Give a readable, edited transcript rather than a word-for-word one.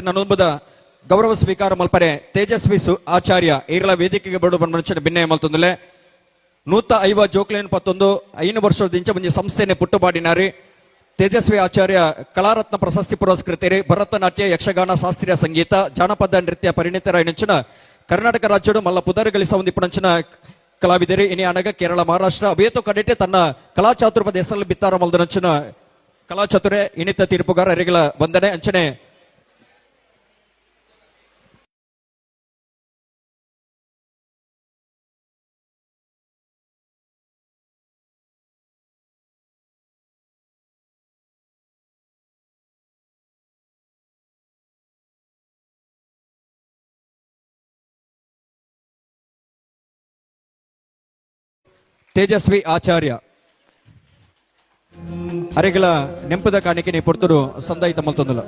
ನನುಂಬುದ ಗೌರವ ಸ್ವೀಕಾರ ಮಲ್ಪರೆ ತೇಜಸ್ವಿ ಆಚಾರ್ಯ ಈರಲ ವೇದಿಕೆಗೆ ಬಡು ಬಂದ ಭಿನ್ನಯ ಮಲ್ತೊಂದುಲೆ ನೂತ 5 ಜೋಕ್ಲೇನ್ 5 ವರ್ಷದಿಂದ ಮುಂಜಿ ಸಂಸ್ಥೆನೆ ಪುಟ್ಟುಬಾಡಿನಾರಿ ತೇಜಸ್ವಿ ಆಚಾರ್ಯ ಕಲಾರತ್ನ ಪ್ರಶಸ್ತಿ ಪುರಸ್ಕೃತರಿ ಭರತನಾಟ್ಯ ಯಕ್ಷಗಾನ ಶಾಸ್ತ್ರೀಯ ಸಂಗೀತ ಜಾನಪದ ನೃತ್ಯ ಪರಿಣಿತರಾಯಿನಂಚಿನ ಕರ್ನಾಟಕ ರಾಜ್ಯಡು ಮಲ್ಲ ಪುದರಗಳಿಸ ಒಂದಿಪ್ಪನಂಚಿನ ಕಲಾವಿದರಿ ಇನಿ ಅನಗ ಕೇರಳ ಮಹಾರಾಷ್ಟ್ರ ಅವೇತು ಕಡೆಟೆ ತನ್ನ ಕಲಾಚಾತುರ್ಪದ ಹೆಸರಲ್ಲಿ ಬಿತ್ತಾರ ಮಲ್ದನಂಚಿನ ಕಲಾಚಾತುರೆ ಇಣಿತ ತೀರ್ಪುಗಾರ ಅರಿಗಳ ವಂದನೆ ಅಂಚನೆ ತೇಜಸ್ವಿ ಆಚಾರ್ಯ ಅರೆಗಳ ನೆಂಪದ ಕಾಣಿಕೆ ನೀ ಪೊರ್ತುಡು ಸಂದಾಯಿತ ಮಲ್ತೊಂದುಲ